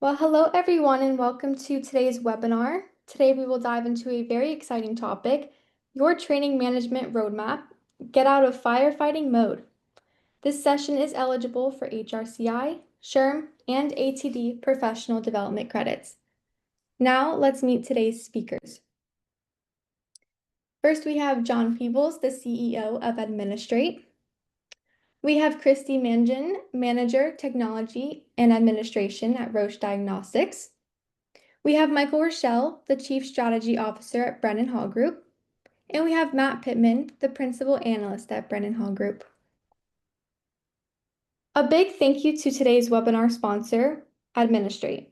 Well, hello everyone and welcome to today's webinar. Today we will dive into a very exciting topic, your training management roadmap, get out of firefighting mode. This session is eligible for HRCI, SHRM, and ATD professional development credits. Now let's meet today's speakers. First, we have John Peebles, the CEO of Administrate. We have Christy Mangan, Manager, Technology and Administration at Roche Diagnostics. We have Michael Rochelle, the Chief Strategy Officer at Brennan Hall Group. And we have Matt Pittman, the Principal Analyst at Brennan Hall Group. A big thank you to today's webinar sponsor, Administrate.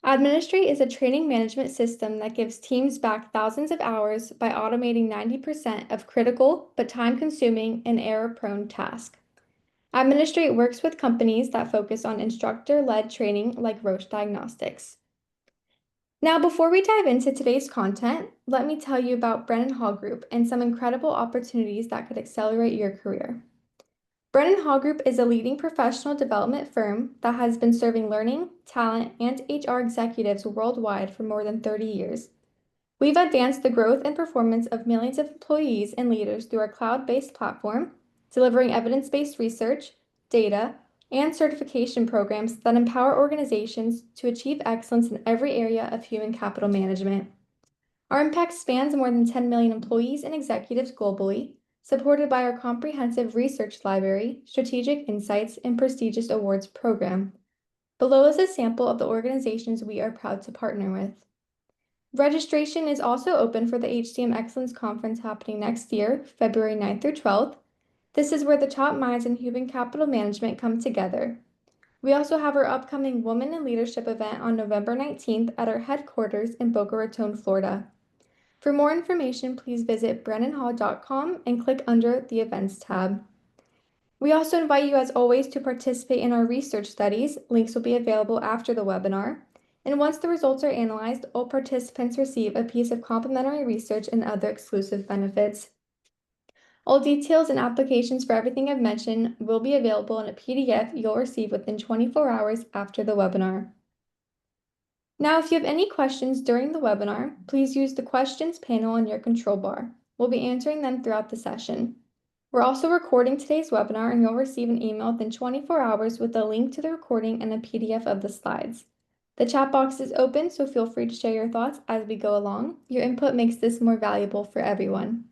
Administrate is a training management system that gives teams back thousands of hours by automating 90% of critical but time-consuming and error-prone tasks. Administrate works with companies that focus on instructor-led training like Roche Diagnostics. Now, before we dive into today's content, let me tell you about Brennan Hall Group and some incredible opportunities that could accelerate your career. Brennan Hall Group is a leading professional development firm that has been serving learning, talent, and HR executives worldwide for more than 30 years. We've advanced the growth and performance of millions of employees and leaders through our cloud-based platform, delivering evidence-based research, data, and certification programs that empower organizations to achieve excellence in every area of human capital management. Our impact spans more than 10 million employees and executives globally, supported by our comprehensive research library, strategic insights, and prestigious awards program. Below is a sample of the organizations we are proud to partner with. Registration is also open for the HCM Excellence Conference happening next year, February 9th through 12th. This is where the top minds in human capital management come together. We also have our upcoming Women in Leadership event on November 19th at our headquarters in Boca Raton, Florida. For more information, please visit brennanhall.com and click under the Events tab. We also invite you, as always, to participate in our research studies. Links will be available after the webinar. And once the results are analyzed, all participants receive a piece of complimentary research and other exclusive benefits. All details and applications for everything I've mentioned will be available in a PDF you'll receive within 24 hours after the webinar. Now, if you have any questions during the webinar, please use the questions panel on your control bar. We'll be answering them throughout the session. We're also recording today's webinar, and you'll receive an email within 24 hours with a link to the recording and a PDF of the slides. The chat box is open, so feel free to share your thoughts as we go along. Your input makes this more valuable for everyone.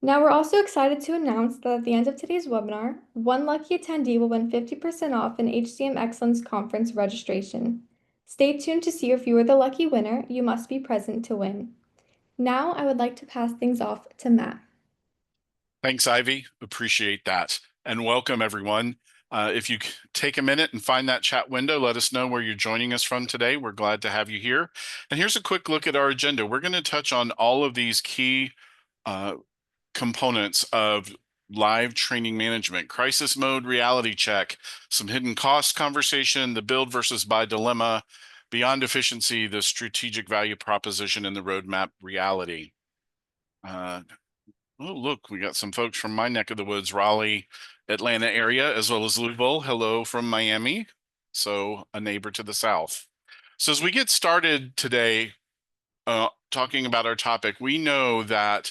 Now, we're also excited to announce that at the end of today's webinar, one lucky attendee will win 50% off an HCM Excellence Conference registration. Stay tuned to see if you are the lucky winner. You must be present to win. Now, I would like to pass things off to Matt. Thanks, Ivy. Appreciate that. And welcome, everyone. If you take a minute and find that chat window, let us know where you're joining us from today. We're glad to have you here. And here's a quick look at our agenda. We're going to touch on all of these key components of live training management: crisis mode, reality check, some hidden cost conversation, the build versus buy dilemma, beyond efficiency, the strategic value proposition, and the roadmap reality. Oh, look, we got some folks from my neck of the woods, Raleigh, Atlanta area, as well as Louisville. Hello from Miami. So a neighbor to the south. So as we get started today, talking about our topic, we know that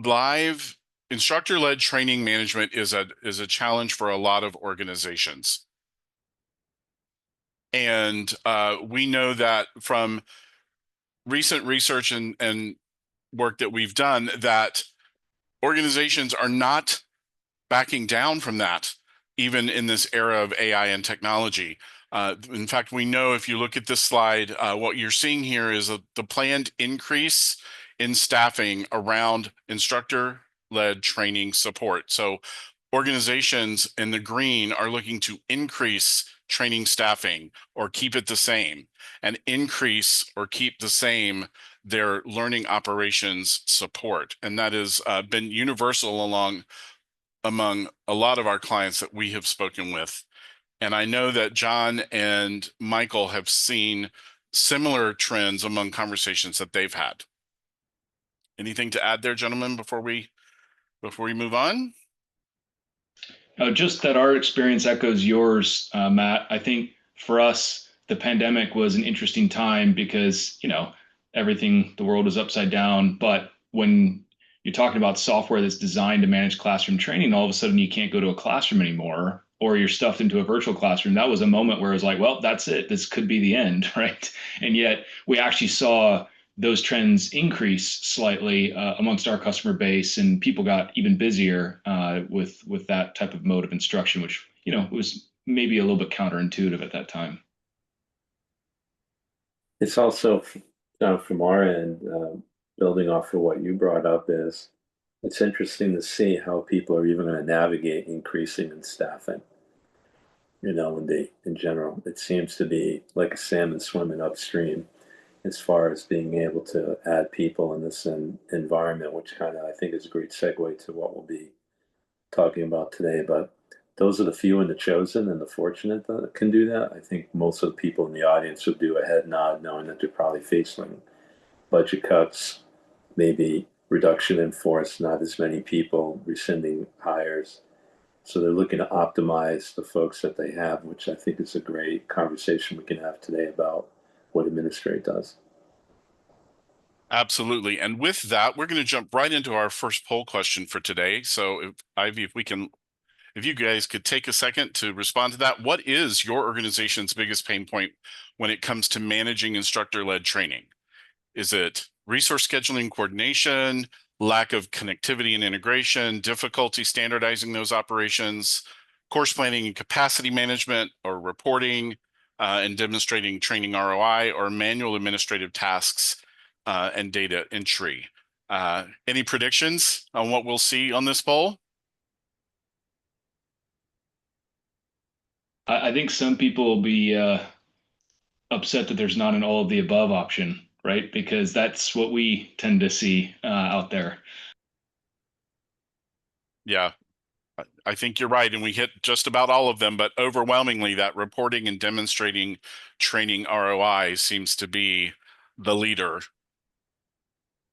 live instructor-led training management is a challenge for a lot of organizations. And we know that from recent research and work that we've done that organizations are not backing down from that, even in this era of AI and technology. In fact, we know if you look at this slide, what you're seeing here is the planned increase in staffing around instructor-led training support. So organizations in the green are looking to increase training staffing or keep it the same, and increase or keep the same their learning operations support. And that has been universal among a lot of our clients that we have spoken with. And I know that John and Michael have seen similar trends among conversations that they've had. Anything to add there, gentlemen, before we move on? Just that our experience echoes yours, Matt. I think for us, the pandemic was an interesting time because, everything, the world is upside down. But when you're talking about software that's designed to manage classroom training, all of a sudden you can't go to a classroom anymore, or you're stuffed into a virtual classroom. That was a moment where it was like, well, that's it. This could be the end, right? And yet we actually saw those trends increase slightly amongst our customer base, and people got even busier with that type of mode of instruction, which was maybe a little bit counterintuitive at that time. It's also from our end, building off of what you brought up, is it's interesting to see how people are even going to navigate increasing in staffing. In general, it seems to be like a salmon swimming upstream as far as being able to add people in this environment, which kind of I think is a great segue to what we'll be talking about today. But those are the few and the chosen and the fortunate that can do that. I think most of the people in the audience would do a head nod, knowing that they're probably facing budget cuts, maybe reduction in force, not as many people, rescinding hires. So they're looking to optimize the folks that they have, which I think is a great conversation we can have today about what Administrate does. Absolutely. And with that, we're going to jump right into our first poll question for today. So if Ivy, if you guys could take a second to respond to that, what is your organization's biggest pain point when it comes to managing instructor-led training? Is it resource scheduling coordination, lack of connectivity and integration, difficulty standardizing those operations, course planning and capacity management, or reporting and demonstrating training ROI, or manual administrative tasks and data entry? Any predictions on what we'll see on this poll? I think some people will be upset that there's not an all of the above option, right? Because that's what we tend to see out there. Yeah, I think you're right. And we hit just about all of them, but overwhelmingly that reporting and demonstrating training ROI seems to be the leader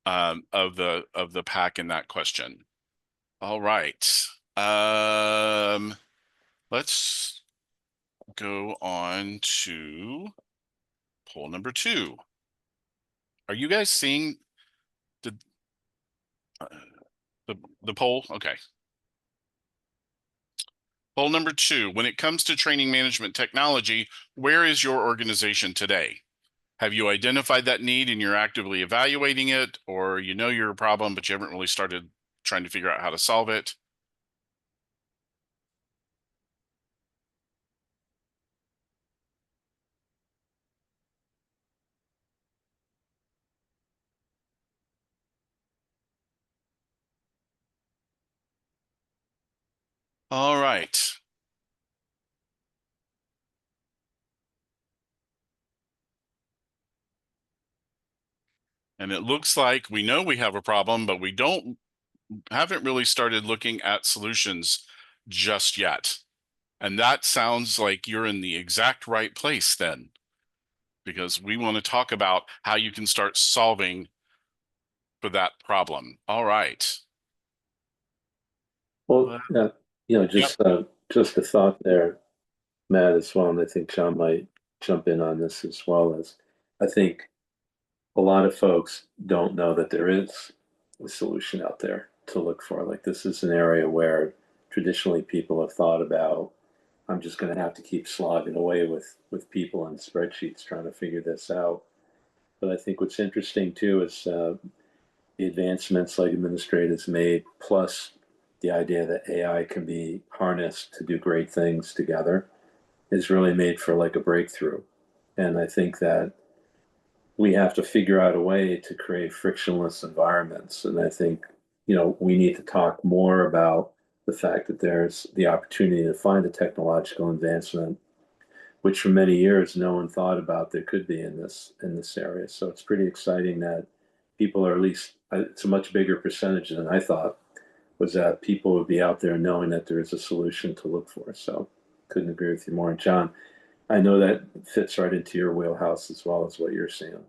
of the pack in that question. All right. Let's go on to poll number 2. Are you guys seeing the poll? Okay. Poll number 2, when it comes to training management technology, where is your organization today? Have you identified that need and you're actively evaluating it, or you're a problem, but you haven't really started trying to figure out how to solve it? All right. And it looks like we know we have a problem, but we haven't really started looking at solutions just yet. And that sounds like you're in the exact right place then, because we want to talk about how you can start solving for that problem. All right. Well, just a thought there, Matt, as well, and I think John might jump in on this as well. As I think a lot of folks don't know that there is a solution out there to look for. Like, this is an area where traditionally people have thought about, I'm just going to have to keep slogging away with people on spreadsheets trying to figure this out. But I think what's interesting too is the advancements like Administrate has made, plus the idea that AI can be harnessed to do great things together, is really made for like a breakthrough. And I think that we have to figure out a way to create frictionless environments. And I think, we need to talk more about the fact that there's the opportunity to find a technological advancement, which for many years no one thought about there could be in this area. So it's pretty exciting that people are, at least it's a much bigger percentage than I thought, was that people would be out there knowing that there is a solution to look for. So couldn't agree with you more. And John, I know that fits right into your wheelhouse as well as what you're seeing.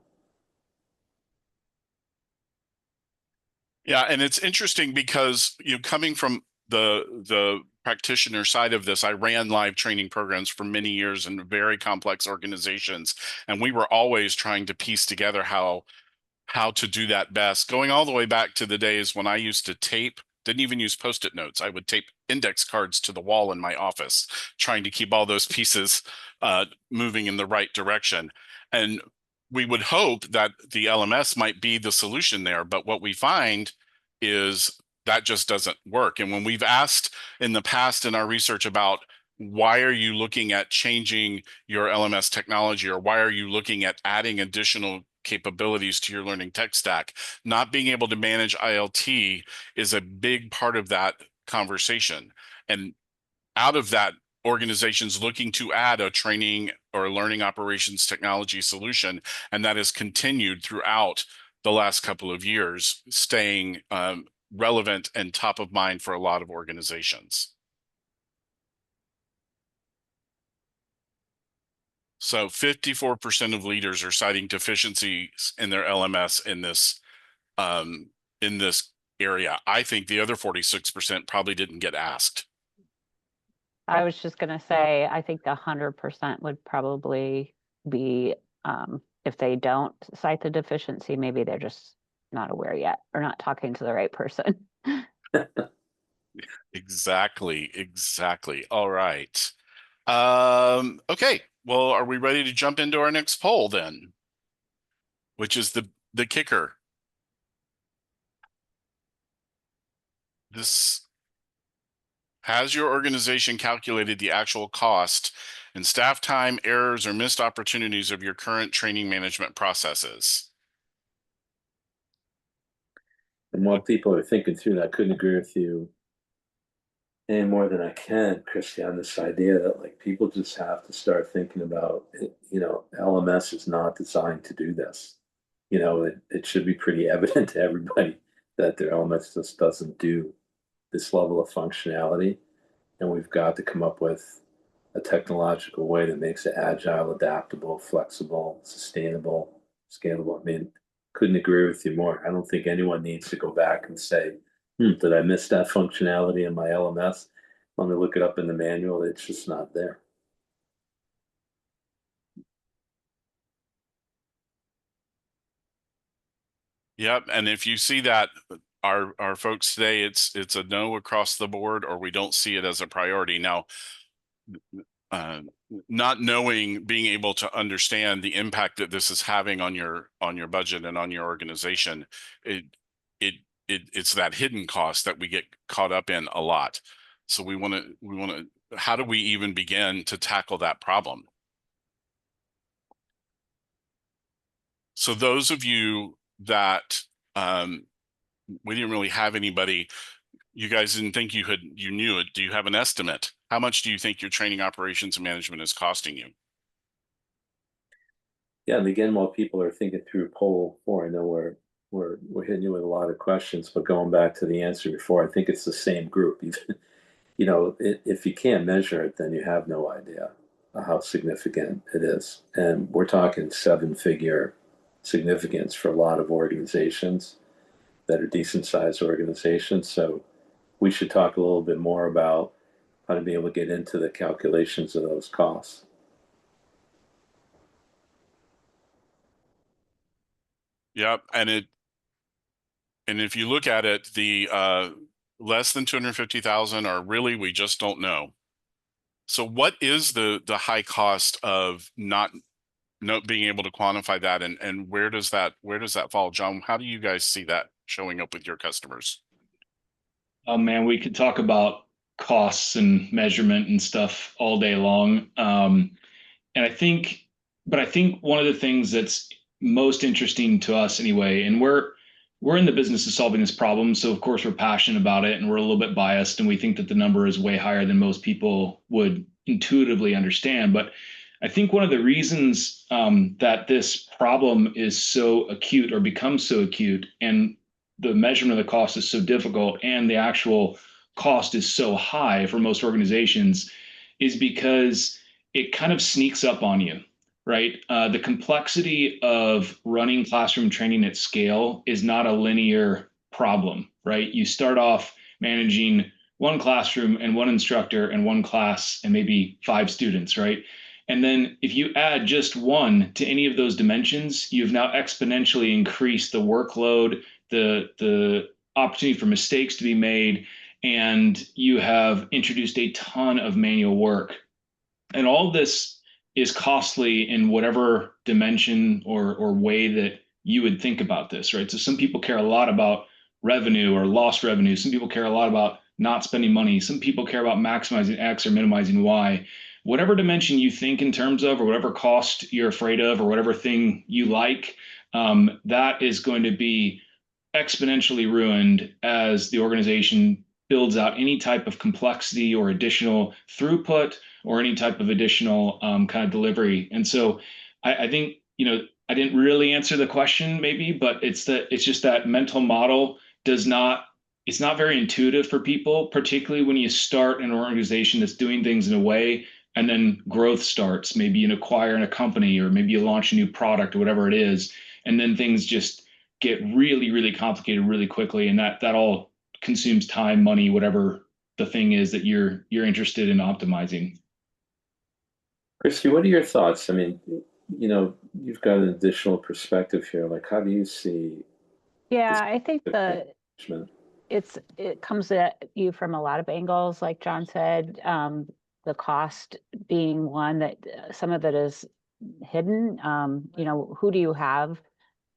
Yeah, and it's interesting because coming from the practitioner side of this, I ran live training programs for many years in very complex organizations, and we were always trying to piece together how to do that best, going all the way back to the days when I used to tape, didn't even use Post-it notes. I would tape index cards to the wall in my office, trying to keep all those pieces moving in the right direction. And we would hope that the LMS might be the solution there, but what we find is that just doesn't work. And when we've asked in the past in our research about why are you looking at changing your LMS technology, or why are you looking at adding additional capabilities to your learning tech stack, not being able to manage ILT is a big part of that conversation. And out of that, organizations looking to add a training or learning operations technology solution, and that has continued throughout the last couple of years, staying relevant and top of mind for a lot of organizations. So 54% of leaders are citing deficiencies in their LMS in this area. I think the other 46% probably didn't get asked. I was just going to say, I think 100% would probably be, if they don't cite the deficiency, maybe they're just not aware yet or not talking to the right person. Exactly. All right. Okay. Well, are we ready to jump into our next poll then? Which is the kicker. Has your organization calculated the actual cost and staff time, errors, or missed opportunities of your current training management processes? And while people are thinking through that, I couldn't agree with you any more than I can, Christy, on this idea that like people just have to start thinking about it. LMS is not designed to do this. It should be pretty evident to everybody that their LMS just doesn't do this level of functionality. And we've got to come up with a technological way that makes it agile, adaptable, flexible, sustainable, scalable. I mean, couldn't agree with you more. I don't think anyone needs to go back and say, did I miss that functionality in my LMS? Let me look it up in the manual. It's just not there. Yep. And if you see that, our folks today, it's a no across the board, or we don't see it as a priority. Now, not knowing, being able to understand the impact that this is having on your budget and on your organization, it's that hidden cost that we get caught up in a lot. So we want to, how do we even begin to tackle that problem? So those of you that we didn't really have anybody, you guys didn't think you knew it. Do you have an estimate? How much do you think your training operations and management is costing you? Yeah, and again, while people are thinking through poll 4, I know we're hitting you with a lot of questions, but going back to the answer before, I think it's the same group. If you can't measure it, then you have no idea how significant it is. And we're talking 7-figure significance for a lot of organizations that are decent sized organizations. So we should talk a little bit more about how to be able to get into the calculations of those costs. Yep. And if you look at it, the less than 250,000 are really, we just don't know. So what is the high cost of not being able to quantify that, and where does that fall? John, how do you guys see that showing up with your customers? Oh man, we could talk about costs and measurement and stuff all day long. And I think one of the things that's most interesting to us anyway, and we're in the business of solving this problem, so of course we're passionate about it, and we're a little bit biased, and we think that the number is way higher than most people would intuitively understand. But I think one of the reasons that this problem is so acute or becomes so acute, and the measurement of the cost is so difficult, and the actual cost is so high for most organizations, is because it kind of sneaks up on you, right? The complexity of running classroom training at scale is not a linear problem, right? You start off managing one classroom and one instructor and one class and maybe 5 students, right? And then if you add just one to any of those dimensions, you've now exponentially increased the workload, the opportunity for mistakes to be made, and you have introduced a ton of manual work. And all this is costly in whatever dimension or way that you would think about this, right? So some people care a lot about revenue or lost revenue. Some people care a lot about not spending money. Some people care about maximizing X or minimizing Y. Whatever dimension you think in terms of, or whatever cost you're afraid of, or whatever thing you like, that is going to be exponentially ruined as the organization builds out any type of complexity or additional throughput or any type of additional kind of delivery. And so I think, I didn't really answer the question maybe, but it's just that mental model it's not very intuitive for people, particularly when you start an organization that's doing things in a way and then growth starts. Maybe you acquire in a company, or maybe you launch a new product or whatever it is. And then things just get really, really complicated really quickly. And that all consumes time, money, whatever the thing is that you're interested in optimizing. Christy, what are your thoughts? I mean, you've got an additional perspective here. Like, how do you see Yeah, I think management? it comes at you from a lot of angles, like John said, the cost being one that some of it is hidden. Who do you have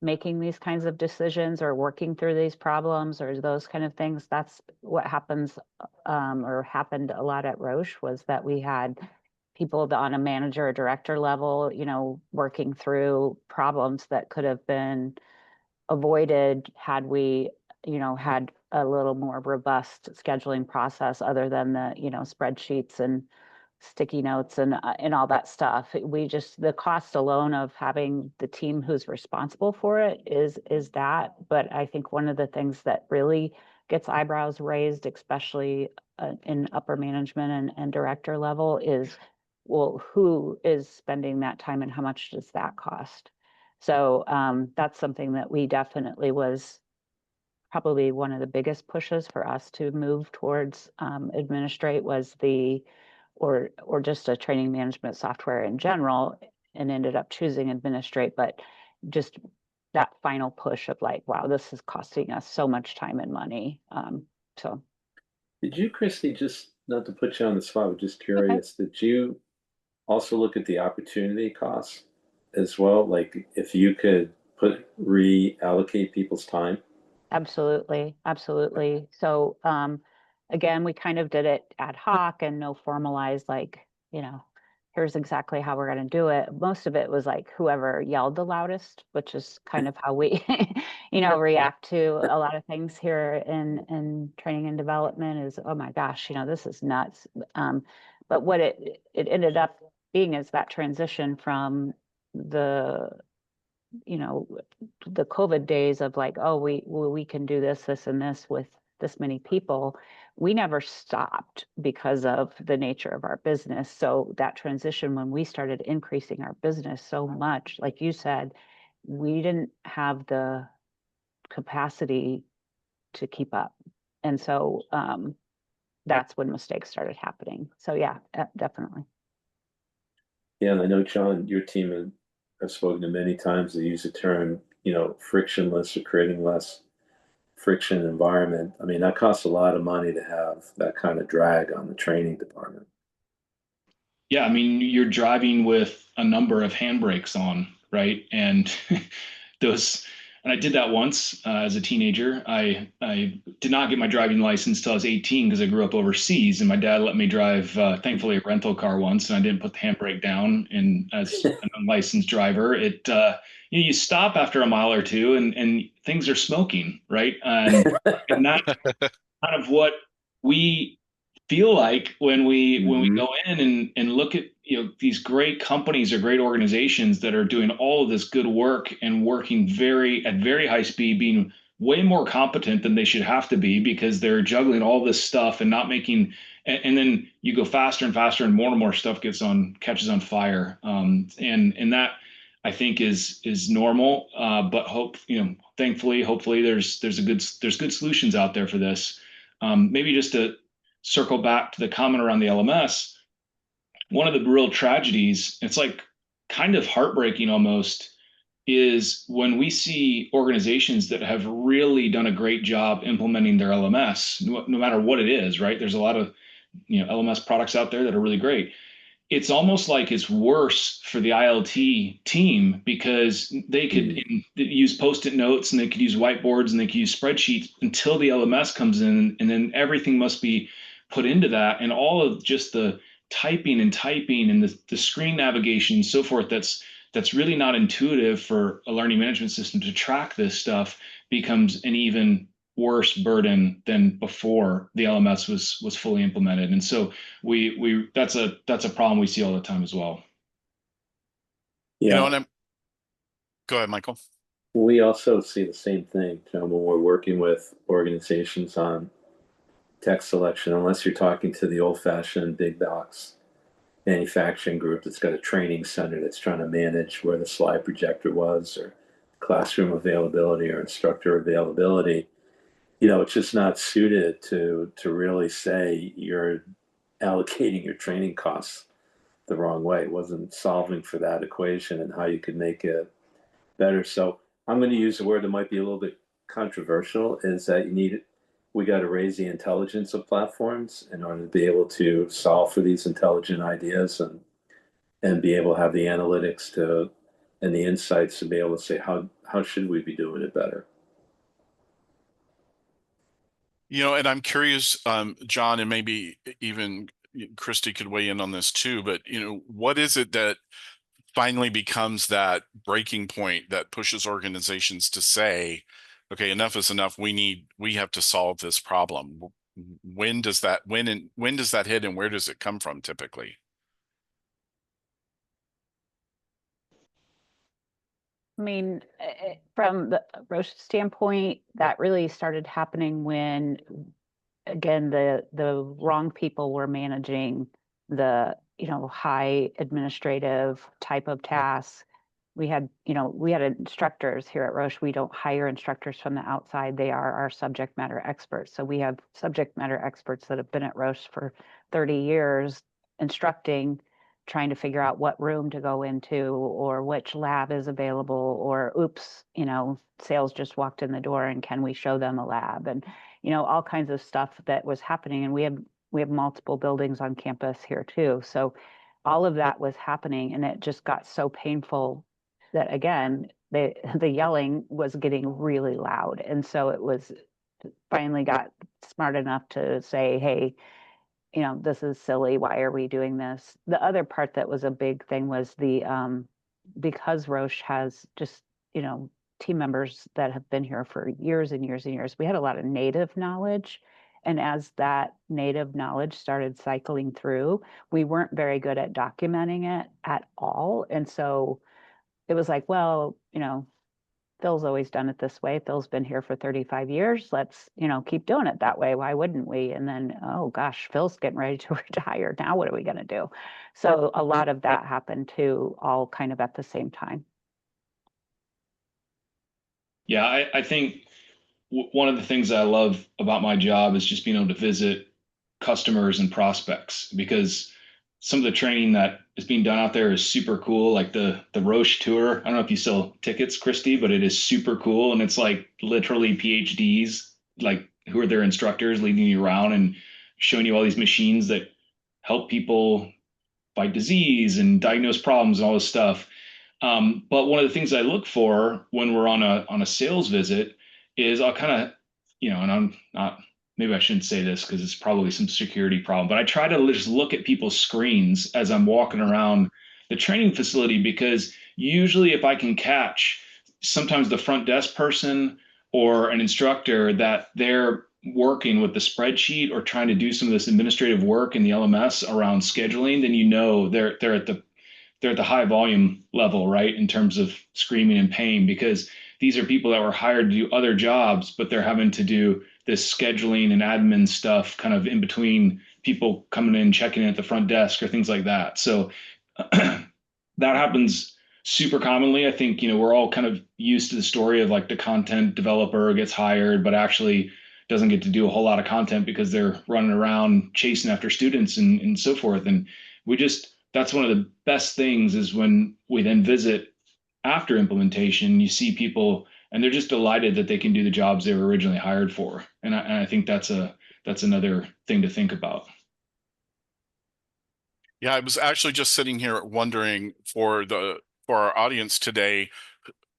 making these kinds of decisions or working through these problems or those kind of things? That's what happens, or happened a lot at Roche, was that we had people on a manager or director level, working through problems that could have been avoided had we, had a little more robust scheduling process other than the, spreadsheets and sticky notes and all that stuff. The cost alone of having the team who's responsible for it is that. But I think one of the things that really gets eyebrows raised, especially in upper management and director level, is, well, who is spending that time and how much does that cost? So that's something that we definitely was probably one of the biggest pushes for us to move towards. Administrate was or just a training management software in general, and ended up choosing Administrate, but just that final push of like, wow, this is costing us so much time and money. So Did you, Christy, just not to put you on the spot, but just okay. curious, did you also look at the opportunity costs as well? Like, if you could reallocate people's time? Absolutely, absolutely. So again, we kind of did it ad hoc and no formalized, like, here's exactly how we're going to do it. Most of it was like whoever yelled the loudest, which is kind of how we, react to a lot of things here in training and development is, oh my gosh, this is nuts. But what it ended up being is that transition from the the COVID days of like, oh, we can do this, and this with this many people. We never stopped because of the nature of our business. So that transition, when we started increasing our business so much, like you said, we didn't have the capacity to keep up. And so that's when mistakes started happening. So yeah, definitely. Yeah, and I know, John, your team have spoken to many times. They use the term, frictionless, or creating less friction environment. I mean, that costs a lot of money to have that kind of drag on the training department. Yeah, I mean, you're driving with a number of handbrakes on, right? And and I did that once as a teenager. I did not get my driving license till I was 18 because I grew up overseas, and my dad let me drive, thankfully, a rental car once, and I didn't put the handbrake down. And as an unlicensed driver, you stop after a mile or two, and things are smoking, right? And that's kind of what we feel like when we go in and look at these great companies or great organizations that are doing all of this good work and working at very high speed, being way more competent than they should have to be because they're juggling all this stuff and not making, and then you go faster and faster and more stuff catches on fire, and that I think is normal, but thankfully hopefully there's good solutions out there for this. Maybe just to circle back to the comment around the LMS, one of the real tragedies, it's like kind of heartbreaking almost, is when we see organizations that have really done a great job implementing their LMS, no matter what it is, right? There's a lot of LMS products out there that are really great. It's almost like it's worse for the ILT team because they could use Post-it notes and they could use whiteboards and they could use spreadsheets until the LMS comes in, and then everything must be put into that, and all of just the typing and the screen navigation and so forth that's really not intuitive for a learning management system to track this stuff becomes an even worse burden than before the LMS was fully implemented. And so that's a problem we see all the time as well. Yeah. And go ahead, Michael. We also see the same thing, John, when we're working with organizations on text selection, unless you're talking to the old-fashioned big box manufacturing group that's got a training center that's trying to manage where the slide projector was, or classroom availability or instructor availability. It's just not suited to really say you're allocating your training costs the wrong way. It wasn't solving for that equation and how you could make it better. So I'm going to use a word that might be a little bit controversial, is that we got to raise the intelligence of platforms in order to be able to solve for these intelligent ideas and be able to have the analytics and the insights to be able to say, how should we be doing it better? And I'm curious, John, and maybe even Christy could weigh in on this too, but what is it that finally becomes that breaking point that pushes organizations to say, okay, enough is enough. We have to solve this problem. When does that hit, and where does it come from typically? I mean, from the Roche standpoint, that really started happening when, again, the wrong people were managing the high administrative type of tasks. We had instructors here at Roche. We don't hire instructors from the outside. They are our subject matter experts. So we have subject matter experts that have been at Roche for 30 years instructing, trying to figure out what room to go into or which lab is available, or oops, sales just walked in the door and can we show them a lab, and all kinds of stuff that was happening. And we have multiple buildings on campus here too. So all of that was happening, and it just got so painful that, again, the yelling was getting really loud. And so it was finally got smart enough to say, hey, this is silly. Why are we doing this? The other part that was a big thing was because Roche has just, team members that have been here for years and years and years, we had a lot of native knowledge. And as that native knowledge started cycling through, we weren't very good at documenting it at all. And so it was like, well, Phil's always done it this way. Phil's been here for 35 years. Let's, keep doing it that way. Why wouldn't we? And then, oh gosh, Phil's getting ready to retire. Now what are we going to do? So a lot of that happened too, all kind of at the same time. Yeah, I think one of the things I love about my job is just being able to visit customers and prospects, because some of the training that is being done out there is super cool. Like the Roche tour. I don't know if you sell tickets, Christy, but it is super cool. And it's like literally PhDs, like who are their instructors, leading you around and showing you all these machines that help people fight disease and diagnose problems and all this stuff. But one of the things I look for when we're on a sales visit is I'll kind of, and I'm not, maybe I shouldn't say this because it's probably some security problem, but I try to just look at people's screens as I'm walking around the training facility, because usually if I can catch sometimes the front desk person or an instructor that they're working with the spreadsheet or trying to do some of this administrative work in the LMS around scheduling, then they're at the high volume level, right? In terms of screaming and pain, because these are people that were hired to do other jobs, but they're having to do this scheduling and admin stuff kind of in between people coming in, checking in at the front desk or things like that. So that happens super commonly. I think, we're all kind of used to the story of like the content developer gets hired, but actually, doesn't get to do a whole lot of content because they're running around chasing after students and so forth. And that's one of the best things is when we then visit after implementation, you see people and they're just delighted that they can do the jobs they were originally hired for. And I think that's another thing to think about. Yeah, I was actually just sitting here wondering for our audience today,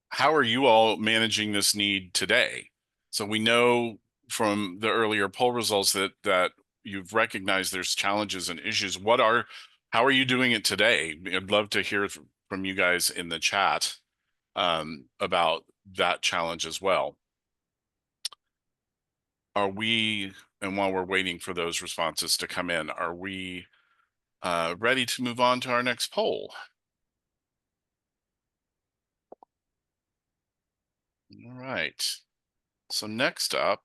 how are you all managing this need today? So we know from the earlier poll results that you've recognized there's challenges and issues. How are you doing it today? I'd love to hear from you guys in the chat about that challenge as well. And while we're waiting for those responses to come in, are we ready to move on to our next poll? All right. So next up,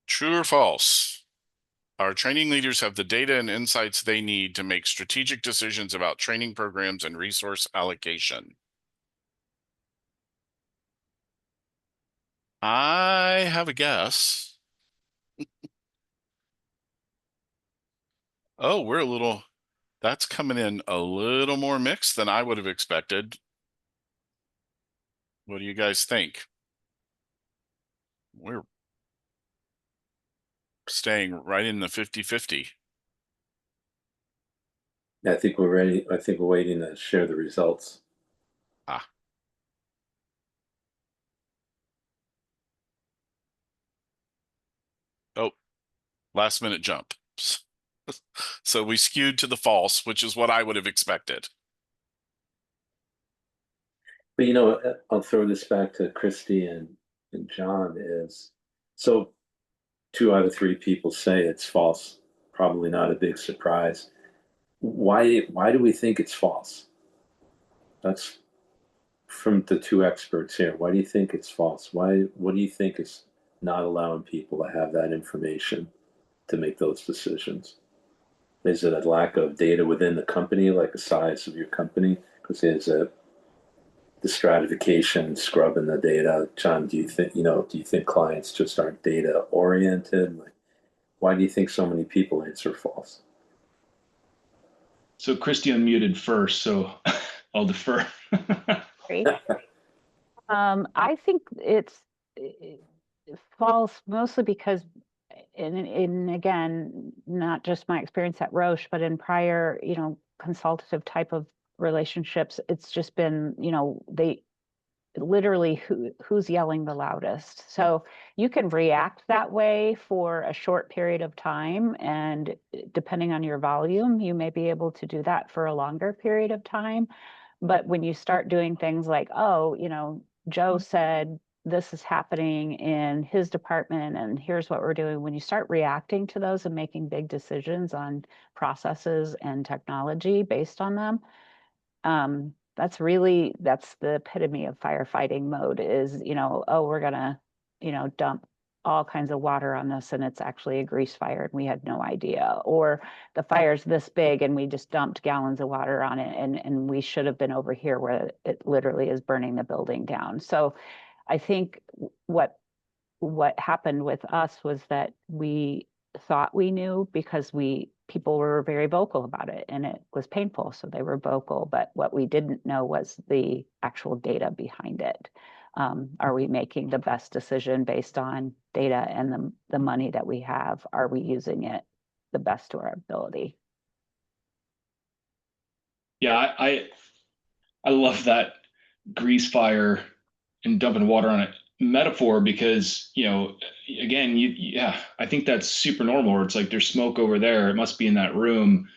true or false? Our training leaders have the data and insights they need to make strategic decisions about training programs and resource allocation. I have a guess. Oh, that's coming in a little more mixed than I would have expected. What do you guys think? We're staying right in the 50-50. I think we're ready. I think we're waiting to share the results. Oh, last minute jump. So we skewed to the false, which is what I would have expected. But I'll throw this back to Christy and John so 2 out of 3 people say it's false. Probably not a big surprise. Why do we think it's false? That's from the 2 experts here. Why do you think it's false? What do you think is not allowing people to have that information to make those decisions? Is it a lack of data within the company, like the size of your company? Because is it the stratification, scrubbing the data? John, do you think clients just aren't data oriented? Like, why do you think so many people answer false? So Christy unmuted first, so I'll defer. Great. I think it's false mostly because, in again, not just my experience at Roche, but in prior, consultative type of relationships, it's just been, they literally who's yelling the loudest. So you can react that way for a short period of time, and depending on your volume, you may be able to do that for a longer period of time. But when you start doing things like, oh, Joe said this is happening in his department and here's what we're doing, when you start reacting to those and making big decisions on processes and technology based on them, that's the epitome of firefighting mode is, oh, we're gonna, dump all kinds of water on this and it's actually a grease fire and we had no idea, or the fire's this big and we just dumped gallons of water on it and we should have been over here where it literally is burning the building down. So I think what happened with us was that we thought we knew because people were very vocal about it and it was painful, so they were vocal, but what we didn't know was the actual data behind it. Are we making the best decision based on data and the money that we have? Are we using it the best to our ability? Yeah, I love that grease fire and dumping water on it metaphor because, again, I think that's super normal. Where it's like there's smoke over there, it must be in that room.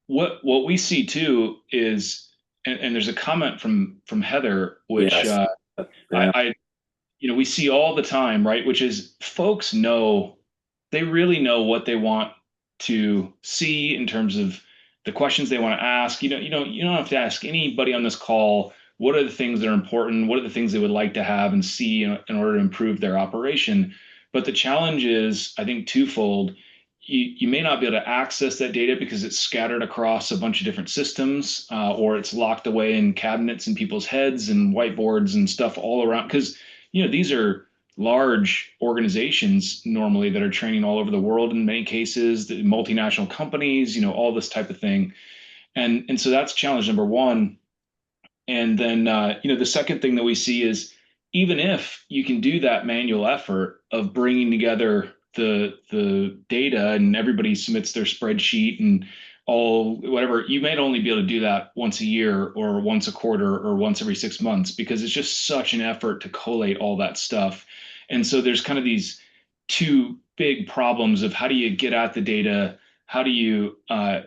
What we see too is, and there's a comment from Heather, which Yes. we see all the time, right? Which is folks they really know what they want to see in terms of the questions they want to ask. You don't have to ask anybody on this call what are the things that are important, what are the things they would like to have and see in order to improve their operation. But the challenge is, I think, twofold. you may not be able to access that data because it's scattered across a bunch of different systems, or it's locked away in cabinets in people's heads and whiteboards and stuff all around. Because these are large organizations normally that are training all over the world in many cases, the multinational companies, all this type of thing. And so that's challenge number one. And then the second thing that we see is, even if you can do that manual effort of bringing together the data and everybody submits their spreadsheet and all whatever, you might only be able to do that once a year or once a quarter or once every 6 months, because it's just such an effort to collate all that stuff. And so there's kind of these two big problems of, how do you get at the data? How do you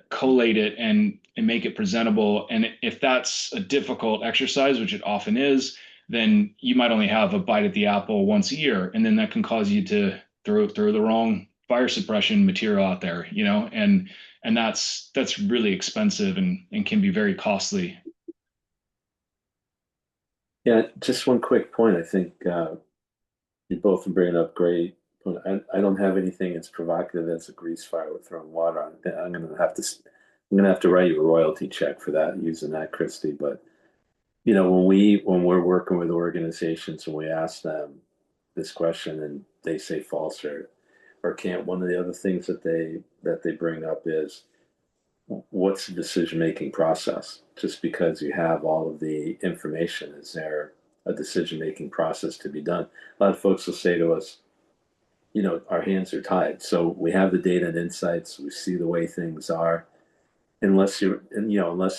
collate it and make it presentable? And if that's a difficult exercise, which it often is, then you might only have a bite at the apple once a year, and then that can cause you to throw the wrong fire suppression material out there, and that's really expensive and can be very costly. Yeah, just one quick point. I think you both are bringing up great. I don't have anything as provocative as a grease fire with throwing water on it. I'm gonna have to write you a royalty check for that, using that, Christy. But when we're working with organizations and we ask them this question and they say false or can't, one of the other things that they bring up is, what's the decision-making process? Just because you have all of the information, is there a decision-making process to be done? A lot of folks will say to us, our hands are tied. So we have the data and insights, we see the way things are. Unless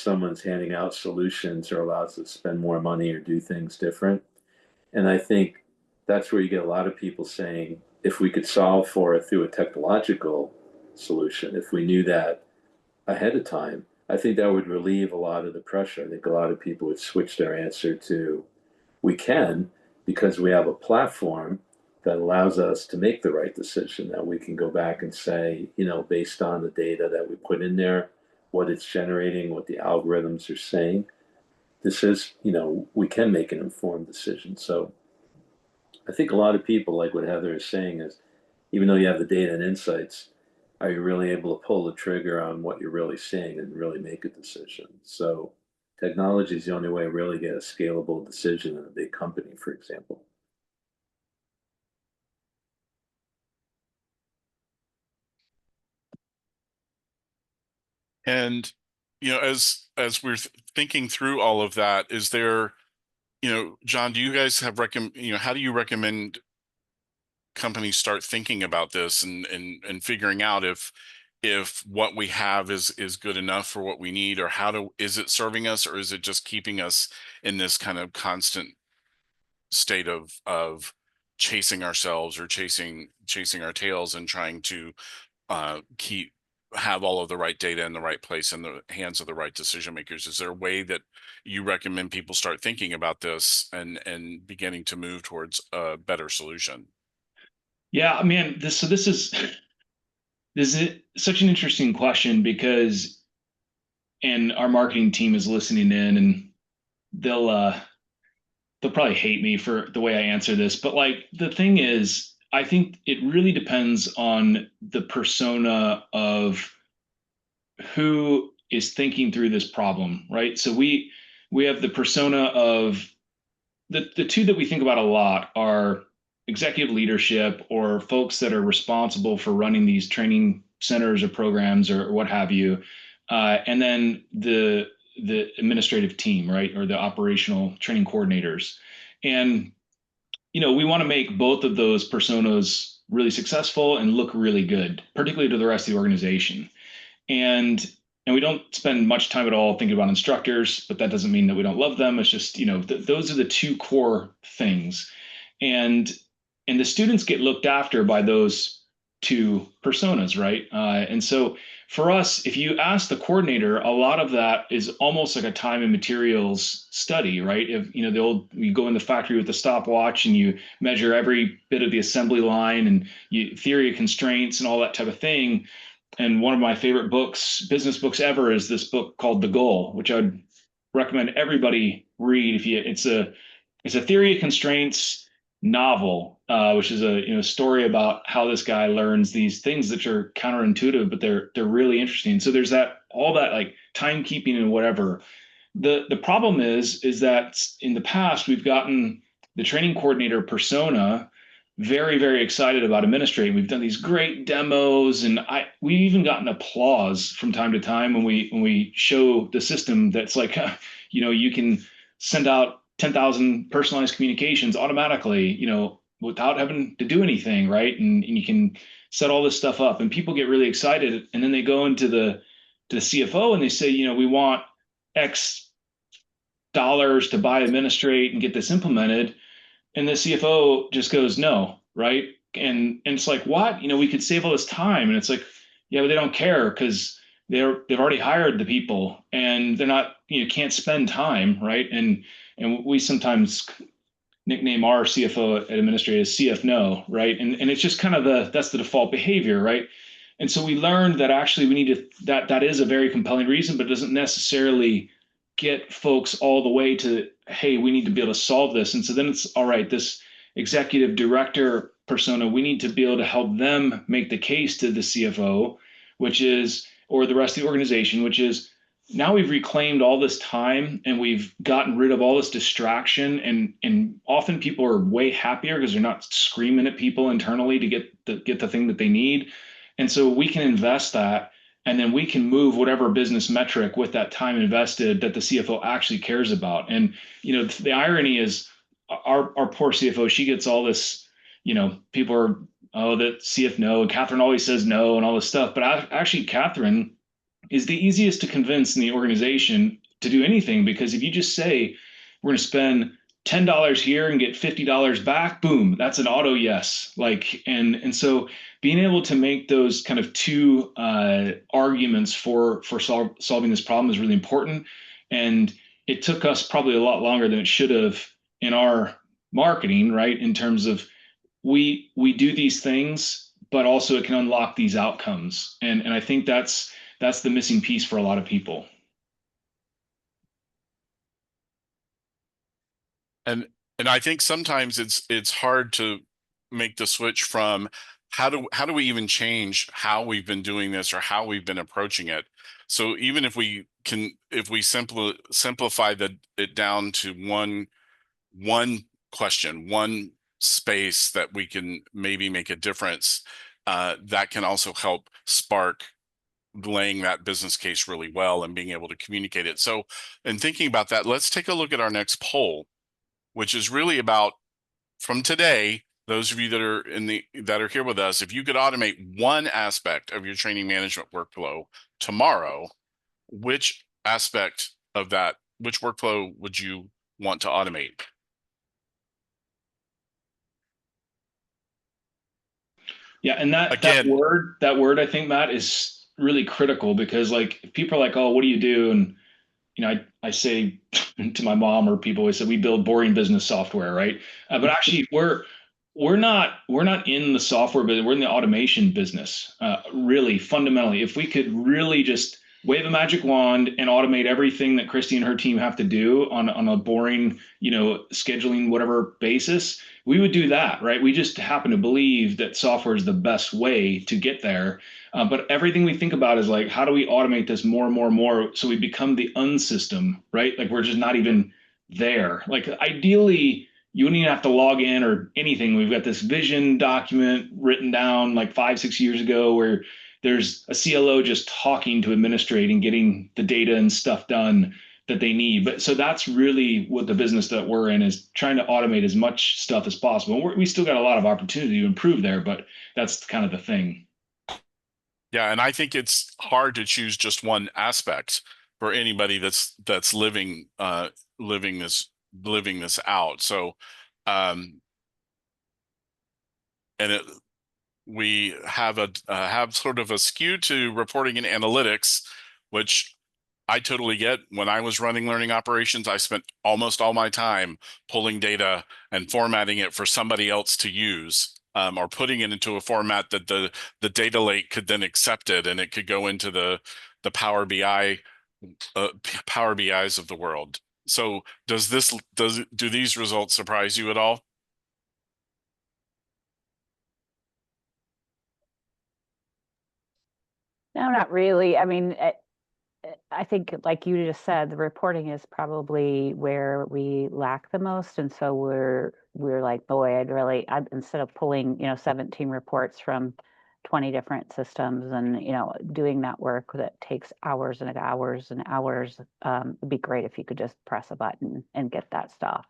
someone's handing out solutions or allows us to spend more money or do things different. And I think that's where you get a lot of people saying, if we could solve for it through a technological solution, if we knew that ahead of time, I think that would relieve a lot of the pressure. I think a lot of people would switch their answer to, we can, because we have a platform that allows us to make the right decision, that we can go back and say, based on the data that we put in there, what it's generating, what the algorithms are saying, this is, we can make an informed decision. So I think a lot of people, like what Heather is saying, is, even though you have the data and insights, are you really able to pull the trigger on what you're really seeing and really make a decision? So technology is the only way to really get a scalable decision in a big company, for example. And as we're thinking through all of that, is there, John, do you guys have how do you recommend companies start thinking about this and figuring out if what we have is good enough for what we need, or is it serving us, or is it just keeping us in this kind of constant state of chasing ourselves or chasing our tails and trying to have all of the right data in the right place in the hands of the right decision makers? Is there a way that you recommend people start thinking about this and beginning to move towards a better solution? Yeah, man, this is such an interesting question, because, and our marketing team is listening in, and they'll probably hate me for the way I answer this, but like, the thing is, I think it really depends on the persona of who is thinking through this problem, right? So we have the persona of the two that we think about a lot are executive leadership, or folks that are responsible for running these training centers or programs or what have you, and then the administrative team, right, or the operational training coordinators. And we want to make both of those personas really successful and look really good, particularly to the rest of the organization. And we don't spend much time at all thinking about instructors, but that doesn't mean that we don't love them. It's just, those are the two core things. And the students get looked after by those two personas, right? And so for us, if you ask the coordinator, a lot of that is almost like a time and materials study, right? If you go in the factory with the stopwatch and you measure every bit of the assembly line, and theory of constraints and all that type of thing. And one of my favorite books, business books ever, is this book called The Goal, which I would recommend everybody read. It's a theory of constraints novel, which is a story about how this guy learns these things that are counterintuitive, but they're really interesting. So there's all that like timekeeping and whatever. The problem is that in the past we've gotten the training coordinator persona very, very excited about Administrate. We've done these great demos, and we've even gotten applause from time to time when we show the system that's like, you can send out 10,000 personalized communications automatically, without having to do anything, right? And you can set all this stuff up, and people get really excited, and then they go into the CFO and they say, we want X dollars to buy Administrate and get this implemented. And the CFO just goes, no, right? And it's like, what? We could save all this time. And it's like, yeah, but they don't care because they've already hired the people and they're not, can't spend time, right? And we sometimes nickname our CFO at Administrate as CF no, right? And it's just kind of that's the default behavior, right? And so we learned that actually we need to, that is a very compelling reason, but it doesn't necessarily get folks all the way to, hey, we need to be able to solve this. And so then it's all right, this executive director persona, we need to be able to help them make the case to the CFO, or the rest of the organization, which is, now we've reclaimed all this time and we've gotten rid of all this distraction, and often people are way happier because they're not screaming at people internally to get the thing that they need. And so we can invest that, and then we can move whatever business metric with that time invested that the CFO actually cares about. And the irony is our poor CFO, she gets all this, people are, oh, that CF no, and Catherine always says no and all this stuff. But actually Catherine is the easiest to convince in the organization to do anything, because if you just say we're going to spend $10 here and get $50 back, boom, that's an auto yes. And so being able to make those kind of two arguments for solving this problem is really important. And it took us probably a lot longer than it should have in our marketing, right? In terms of we do these things, but also it can unlock these outcomes. And I think that's the missing piece for a lot of people. And I think sometimes it's hard to make the switch from how do we even change how we've been doing this or how we've been approaching it. So even if we simplify it down to one question, one space that we can maybe make a difference, that can also help spark laying that business case really well and being able to communicate it. So in thinking about that, let's take a look at our next poll, which is really about, from today, those of you that are here with us, if you could automate one aspect of your training management workflow tomorrow, which aspect of that, which workflow would you want to automate? Yeah, and that word, I think, Matt, is really critical, because like if people are like, oh, what do you do? And I say to my mom, or people always say, we build boring business software, right? But actually, we're not in the software, but we're in the automation business. Really, fundamentally, if we could really just wave a magic wand and automate everything that Christy and her team have to do on a boring, scheduling whatever basis, we would do that, right? We just happen to believe that software is the best way to get there. But everything we think about is like, how do we automate this more and more and more so we become the unsystem, right? Like we're just not even there. Like ideally, you wouldn't even have to log in or anything. We've got this vision document written down like 5-6 years ago where there's a CLO just talking to Administrate and getting the data and stuff done that they need. But so that's really what the business that we're in is, trying to automate as much stuff as possible. We still got a lot of opportunity to improve there, but that's kind of the thing. Yeah, and I think it's hard to choose just one aspect for anybody that's living this out. So, we have sort of a skew to reporting and analytics, which I totally get. When I was running learning operations, I spent almost all my time pulling data and formatting it for somebody else to use, or putting it into a format that the data lake could then accept it, and it could go into the Power BI Power BIs of the world. So do these results surprise you at all? No, not really. I mean, I think, like you just said, the reporting is probably where we lack the most, and so we're like, boy, instead of pulling 17 reports from 20 different systems and doing that work that takes hours and hours and hours, it'd be great if you could just press a button and get that stuff.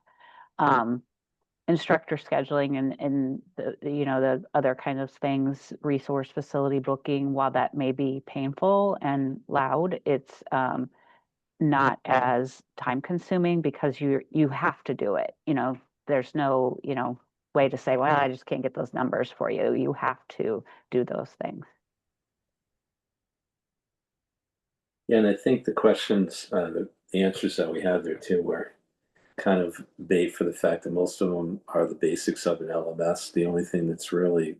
Instructor scheduling and the other kind of things, resource facility booking, while that may be painful and loud, it's not as time consuming because you have to do it. There's no way to say, well, I just can't get those numbers for you. You have to do those things. Yeah, and I think the questions, the answers that we have there too were kind of bait for the fact that most of them are the basics of an LMS. The only thing that's really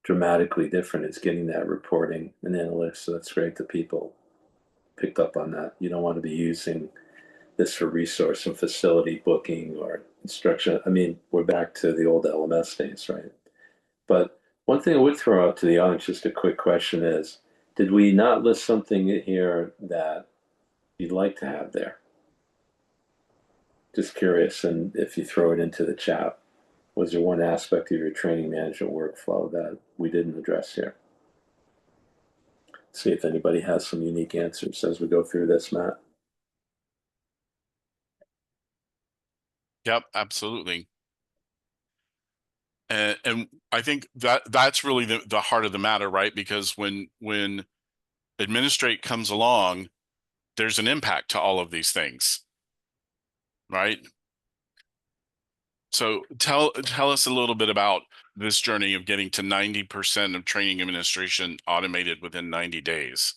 dramatically different is getting that reporting and analytics. So that's great that people picked up on that. You don't want to be using this for resource and facility booking or instruction. I mean, we're back to the old LMS days, right? But one thing I would throw out to the audience, just a quick question is, did we not list something here that you'd like to have there? Just curious, and if you throw it into the chat, was there one aspect of your training management workflow that we didn't address here? See if anybody has some unique answers as we go through this, Matt. Yep, absolutely. And I think that's really the heart of the matter, right? Because when Administrate comes along, there's an impact to all of these things, right? So tell us a little bit about this journey of getting to 90% of training administration automated within 90 days.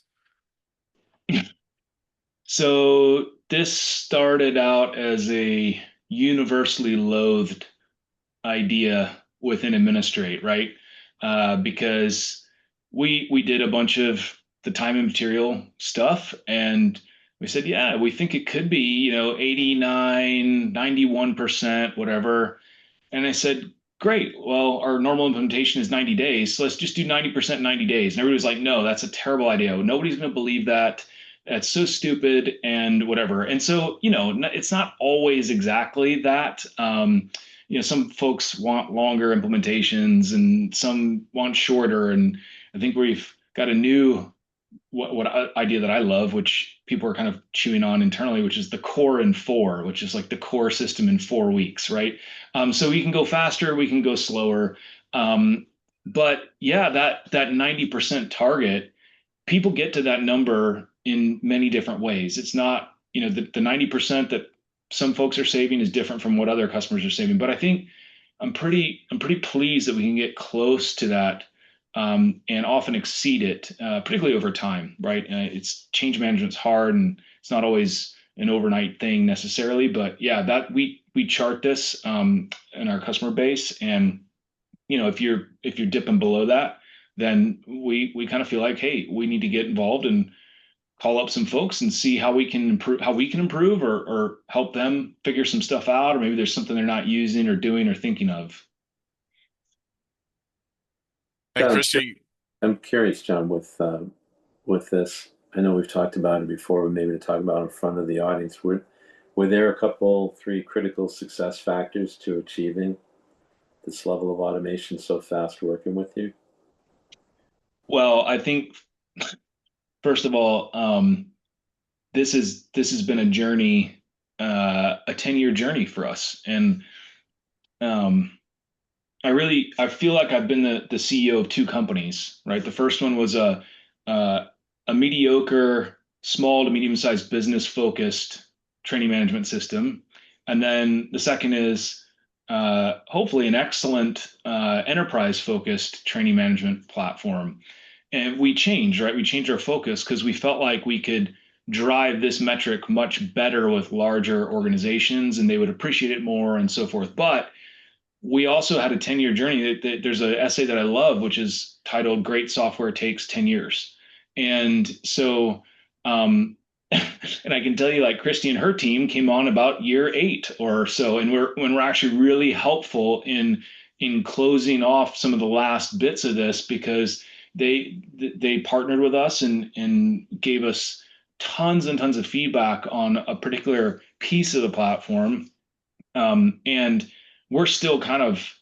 So this started out as a universally loathed idea within Administrate, right? Because we did a bunch of the time and material stuff, and we said, yeah, we think it could be 89, 91%, whatever. And I said, great. Well, our normal implementation is 90 days. So let's just do 90% 90 days. And everybody was like, no, that's a terrible idea. Nobody's going to believe that. That's so stupid and whatever. And so, it's not always exactly that. Some folks want longer implementations and some want shorter. And I think we've got a new what idea that I love, which people are kind of chewing on internally, which is the core in 4, which is like the core system in 4 weeks, right? So we can go faster, we can go slower. But yeah, that 90% target, people get to that number in many different ways. It's not, the 90% that some folks are saving is different from what other customers are saving. But I think I'm pretty pleased that we can get close to that, and often exceed it, particularly over time, right? It's change management's hard, and it's not always an overnight thing necessarily. But yeah, that we chart this in our customer base, and if you're dipping below that, then we kind of feel like, hey, we need to get involved and call up some folks and see how we can improve, or help them figure some stuff out, or maybe there's something they're not using or doing or thinking of. And Christy, I'm curious, John, with this. I know we've talked about it before, but maybe to talk about it in front of the audience. Were there a couple, 3 critical success factors to achieving this level of automation so fast working with you? Well, I think first of all, this has been a journey, a 10-year journey for us, and I feel like I've been the CEO of 2 companies, right? The first one was a mediocre, small to medium-sized business focused training management system, and then the second is hopefully an excellent enterprise focused training management platform. And we changed, right? We changed our focus because we felt like we could drive this metric much better with larger organizations, and they would appreciate it more and so forth. But we also had a 10-year journey. There's an essay that I love, which is titled "Great Software Takes 10 Years." And so, and I can tell you, like, Christy and her team came on about year 8 or so, and we're actually really helpful in closing off some of the last bits of this, because they partnered with us and gave us tons and tons of feedback on a particular piece of the platform. And we're still kind of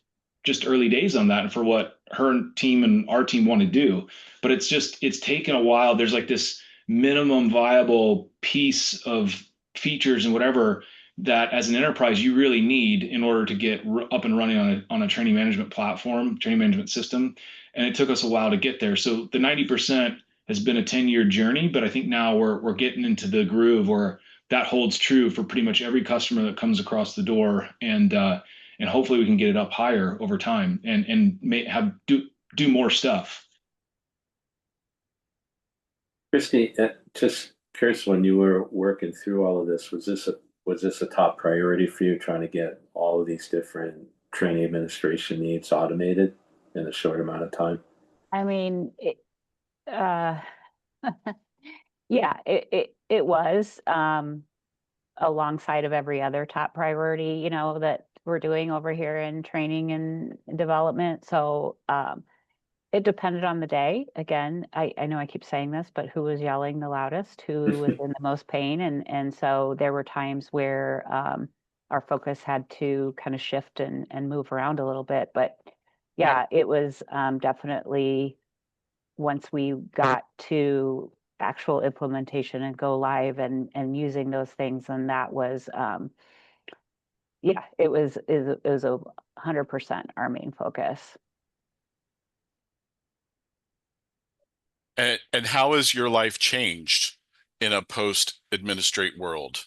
just early days on that and for what her team and our team want to do. But it's taken a while. There's like this minimum viable piece of features and whatever that as an enterprise you really need in order to get up and running on a training management platform, training management system. And it took us a while to get there. So the 90% has been a 10-year journey, but I think now we're getting into the groove where that holds true for pretty much every customer that comes across the door, and hopefully we can get it up higher over time and do more stuff. Christy, just curious, when you were working through all of this, was this a top priority for you, trying to get all of these different training administration needs automated in a short amount of time? I mean, yeah, it was alongside of every other top priority, that we're doing over here in training and development. So it depended on the day. Again, I know I keep saying this, but who was yelling the loudest, who was in the most pain. And so there were times where our focus had to kind of shift and move around a little bit. But yeah, it was definitely, once we got to actual implementation and go live and using those things, and that was yeah, it was 100% our main focus. And how has your life changed in a post-Administrate world?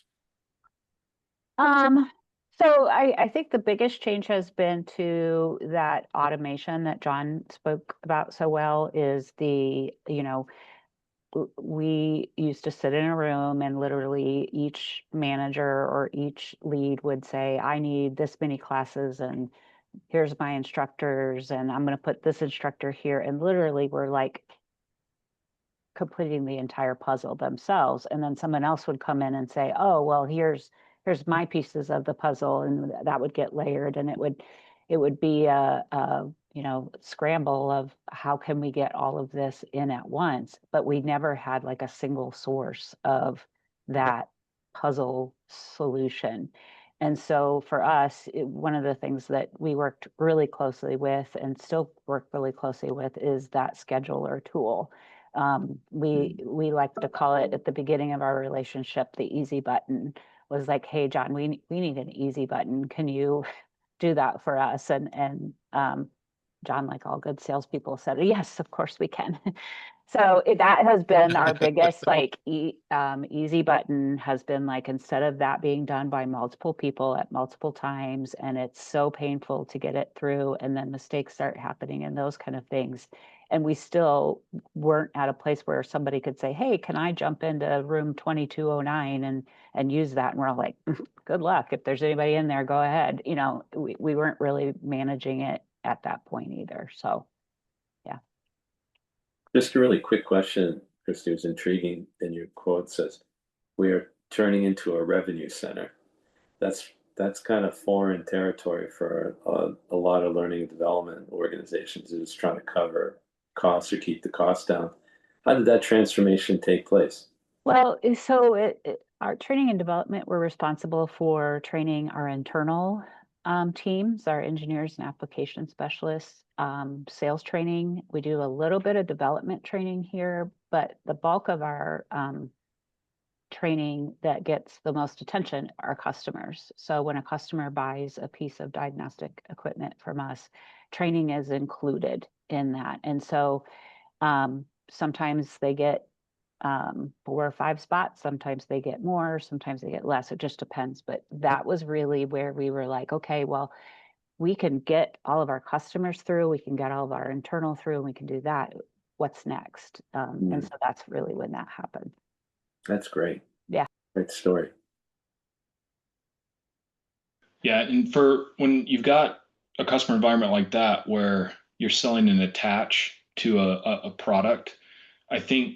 So I think the biggest change has been to that automation that John spoke about so well. Is we used to sit in a room and literally each manager or each lead would say, I need this many classes and here's my instructors and I'm going to put this instructor here. And literally we're like completing the entire puzzle themselves. And then someone else would come in and say, oh, well, here's my pieces of the puzzle, and that would get layered, and it would be a scramble of how can we get all of this in at once. But we never had like a single source of that puzzle solution. And so for us, one of the things that we worked really closely with and still work really closely with is that scheduler tool. We like to call it, at the beginning of our relationship, the easy button. Was like, hey, John, we need an easy button. Can you do that for us? And John, like all good salespeople, said, yes, of course we can. So that has been our biggest easy button, has been like, instead of that being done by multiple people at multiple times, and it's so painful to get it through, and then mistakes start happening and those kind of things. And we still weren't at a place where somebody could say, hey, can I jump into room 2209 and use that? And we're all like, good luck. If there's anybody in there, go ahead. We weren't really managing it at that point either. So, yeah. Just a really quick question, Christy, was intriguing in your quote. Says, we are turning into a revenue center. That's kind of foreign territory for a lot of learning and development organizations, who's trying to cover costs or keep the costs down. How did that transformation take place? Well, so our training and development, we're responsible for training our internal teams, our engineers and application specialists, sales training. We do a little bit of development training here, but the bulk of our training that gets the most attention are customers. So when a customer buys a piece of diagnostic equipment from us, training is included in that. And so sometimes they get 4 or 5 spots, sometimes they get more, sometimes they get less. It just depends. But that was really where we were like, okay, well, we can get all of our customers through, we can get all of our internal through, and we can do that. What's next? And so that's really when that happened. That's great. Yeah. Great story. Yeah. And for when you've got a customer environment like that, where you're selling an attach to a product, I think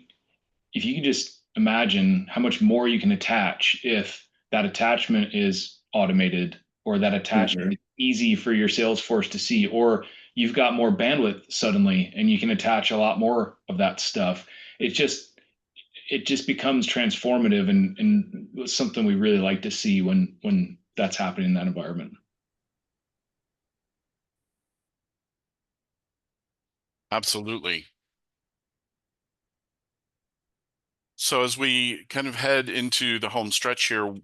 if you can just imagine how much more you can attach if that attachment is automated, or that attachment is easy for your sales force to see, or you've got more bandwidth suddenly, and you can attach a lot more of that stuff. It just becomes transformative, and something we really like to see when that's happening in that environment. Absolutely. So as we kind of head into the home stretch here,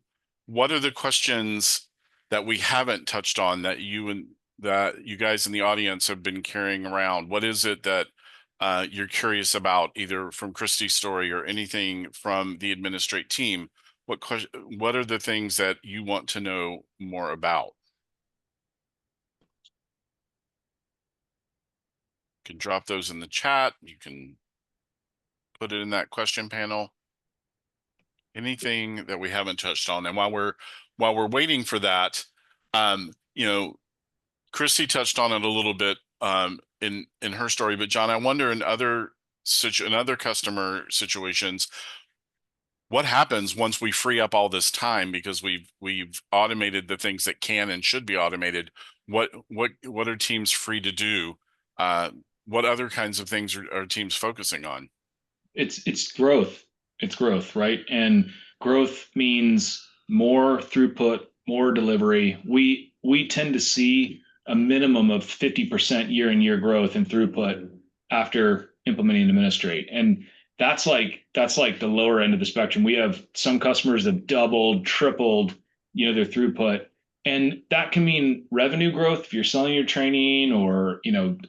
what are the questions that we haven't touched on that you guys in the audience have been carrying around? What is it that you're curious about, either from Christy's story or anything from the Administrate team? What are the things that you want to know more about? You can drop those in the chat. You can put it in that question panel. Anything that we haven't touched on. And while we're waiting for that, you know, Christy touched on it a little bit in her story, but John, I wonder in other customer situations, what happens once we free up all this time because we've automated the things that can and should be automated? What are teams free to do? What other kinds of things are teams focusing on? It's growth. It's growth, right? And growth means more throughput, more delivery. We tend to see a minimum of 50% year-in-year growth in throughput after implementing Administrate. And that's like the lower end of the spectrum. We have some customers that have doubled, tripled, their throughput. And that can mean revenue growth if you're selling your training, or,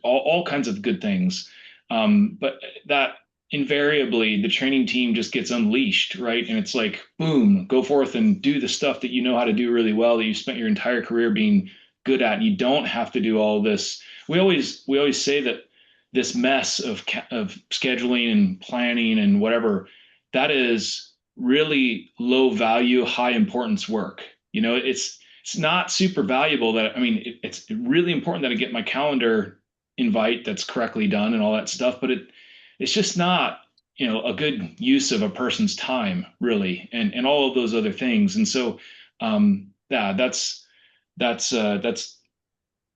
all kinds of good things. But that invariably the training team just gets unleashed, right? And it's like, boom, go forth and do the stuff that you know how to do really well, that you spent your entire career being good at. And you don't have to do all this. We always say that this mess of scheduling and planning and whatever, that is really low value, high importance work. It's not super valuable. It's really important that I get my calendar invite that's correctly done and all that stuff, but it's just not, a good use of a person's time, really, and all of those other things. And so, yeah, that's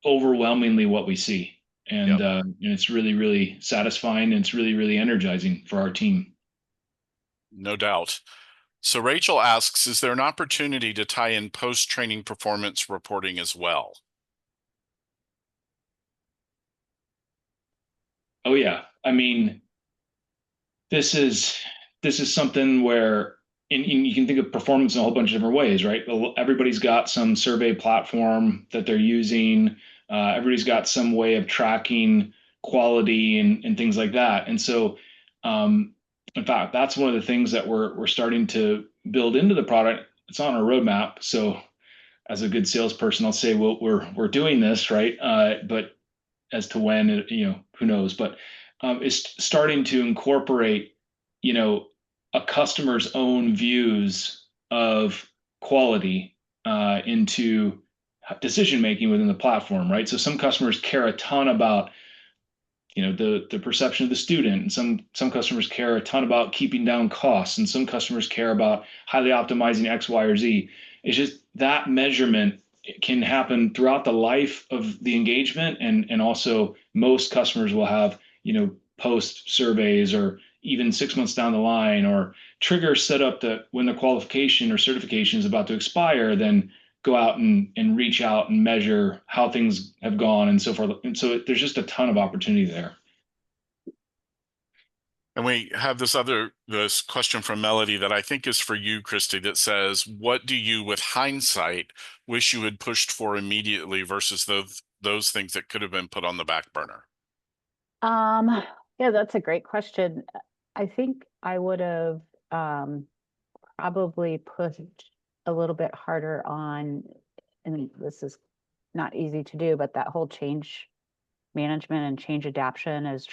overwhelmingly what we see. And Yep. And it's really, really satisfying, and it's really, really energizing for our team. No doubt. So Rachel asks, is there an opportunity to tie in post-training performance reporting as well? Oh yeah. This is something where, and you can think of performance in a whole bunch of different ways, right? Everybody's got some survey platform that they're using. Everybody's got some way of tracking quality and things like that. And so, in fact, that's one of the things that we're starting to build into the product. It's on our roadmap. So, as a good salesperson, I'll say, well, we're doing this, right? But as to when, who knows? But it's starting to incorporate, a customer's own views of quality into decision making within the platform, right? So some customers care a ton about, the perception of the student, and some customers care a ton about keeping down costs, and some customers care about highly optimizing X, Y, or Z. It's just that measurement can happen throughout the life of the engagement, and also most customers will have, post surveys, or even 6 months down the line, or triggers set up that when the qualification or certification is about to expire, then go out and reach out and measure how things have gone and so forth. And so there's just a ton of opportunity there. And we have this question from Melody that I think is for you, Christy, that says, what do you, with hindsight, wish you had pushed for immediately versus those things that could have been put on the back burner? Yeah, that's a great question. I think I would have probably pushed a little bit harder on, and this is not easy to do, but that whole change management and change adaptation is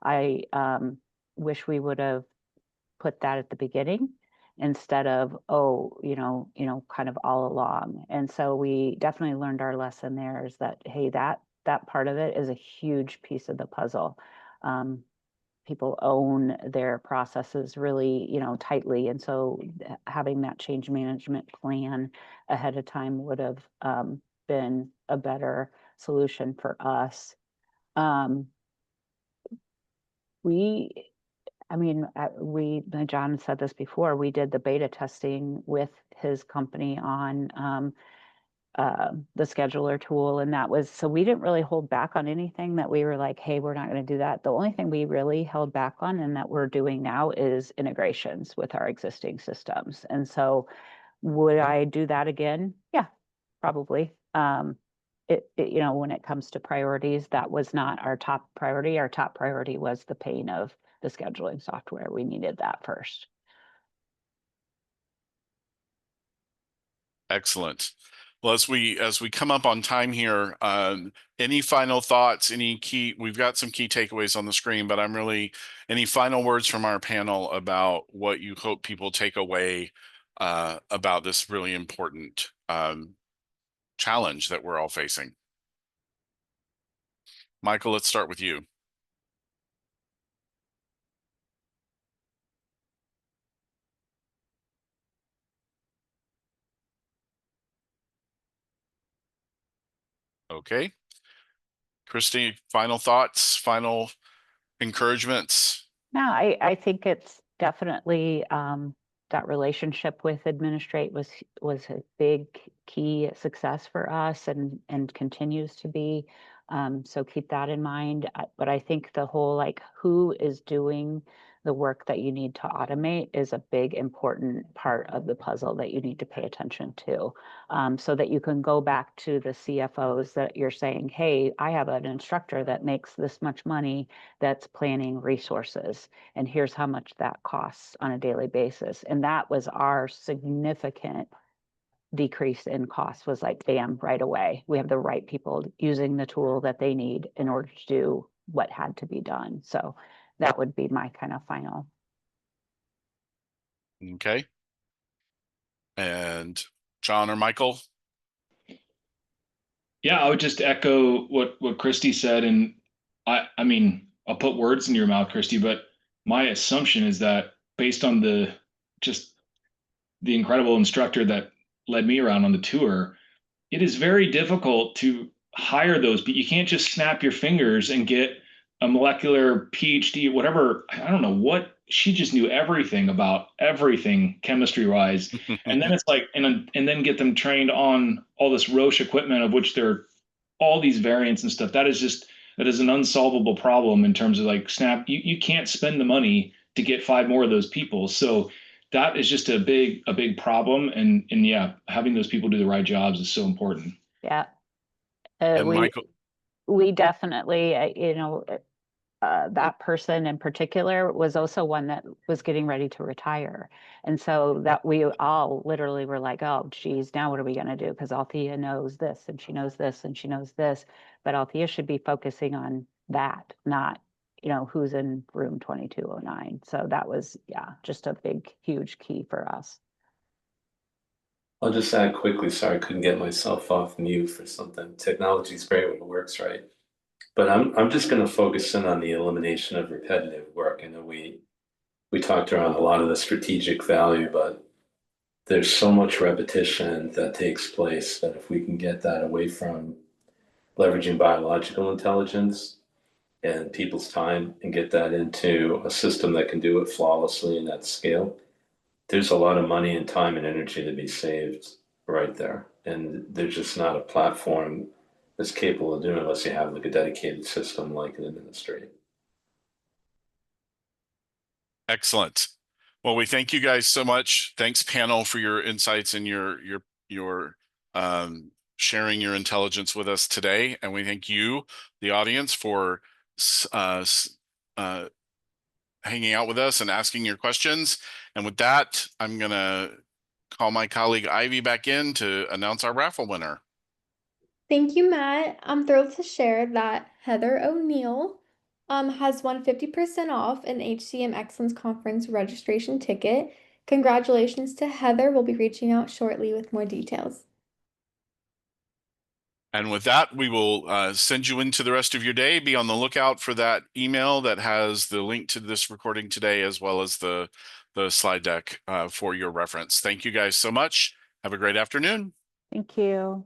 I wish we would have put that at the beginning instead of, kind of all along. And so we definitely learned our lesson there, is that, hey, that part of it is a huge piece of the puzzle. People own their processes really, tightly. And so having that change management plan ahead of time would have been a better solution for us. John said this before, we did the beta testing with his company on the scheduler tool. And that was, so we didn't really hold back on anything that we were like, hey, we're not going to do that. The only thing we really held back on and that we're doing now is integrations with our existing systems. And so would I do that again? Yeah, probably. When it comes to priorities, that was not our top priority. Our top priority was the pain of the scheduling software. We needed that first. Excellent. Well, as we come up on time here, any final thoughts, we've got some key takeaways on the screen, but any final words from our panel about what you hope people take away about this really important challenge that we're all facing? Michael, let's start with you. Okay. Christy, final thoughts, final encouragements? No, I think it's definitely that relationship with Administrate was a big key success for us and continues to be. So keep that in mind. But I think the whole who is doing the work that you need to automate is a big important part of the puzzle that you need to pay attention to, so that you can go back to the CFOs that you're saying, hey, I have an instructor that makes this much money that's planning resources, and here's how much that costs on a daily basis. And that was our significant decrease in costs, was like, bam, right away. We have the right people using the tool that they need in order to do what had to be done. So that would be my kind of final. Okay. And John or Michael? Yeah, I would just echo what Christy said. And I mean, I'll put words in your mouth, Christy, but my assumption is that based on the incredible instructor that led me around on the tour, it is very difficult to hire those, but you can't just snap your fingers and get a molecular PhD, whatever. I don't know what, she just knew everything about everything chemistry wise. And then it's like, and then get them trained on all this Roche equipment, of which there are all these variants and stuff. That is an unsolvable problem in terms of you can't spend the money to get 5 more of those people. So that is just a big problem. And yeah, having those people do the right jobs is so important. Yeah. And Michael, we definitely, that person in particular was also one that was getting ready to retire. And so that we all literally were like, oh, geez, now what are we going to do? Because Althea knows this and she knows this and she knows this. But Althea should be focusing on that, not, who's in room 2209. So that was, just a big, huge key for us. I'll just add quickly, sorry, I couldn't get myself off mute for something. Technology is great when it works right. But I'm just going to focus in on the elimination of repetitive work. I know we talked around a lot of the strategic value, but there's so much repetition that takes place that if we can get that away from leveraging biological intelligence and people's time and get that into a system that can do it flawlessly and at scale, there's a lot of money and time and energy to be saved right there. And there's just not a platform that's capable of doing it unless you have a dedicated system like an Administrate. excellent. Well, we thank you guys so much. Thanks, panel, for your insights and your sharing your intelligence with us today. And we thank you, the audience, for hanging out with us and asking your questions. And with that, I'm going to call my colleague Ivy back in to announce our raffle winner. Thank you, Matt. I'm thrilled to share that Heather O'Neill has won 50% off an HCM Excellence Conference registration ticket. Congratulations to Heather. We'll be reaching out shortly with more details. And with that, we will send you into the rest of your day. Be on the lookout for that email that has the link to this recording today, as well as the slide deck for your reference. Thank you guys so much. Have a great afternoon. Thank you.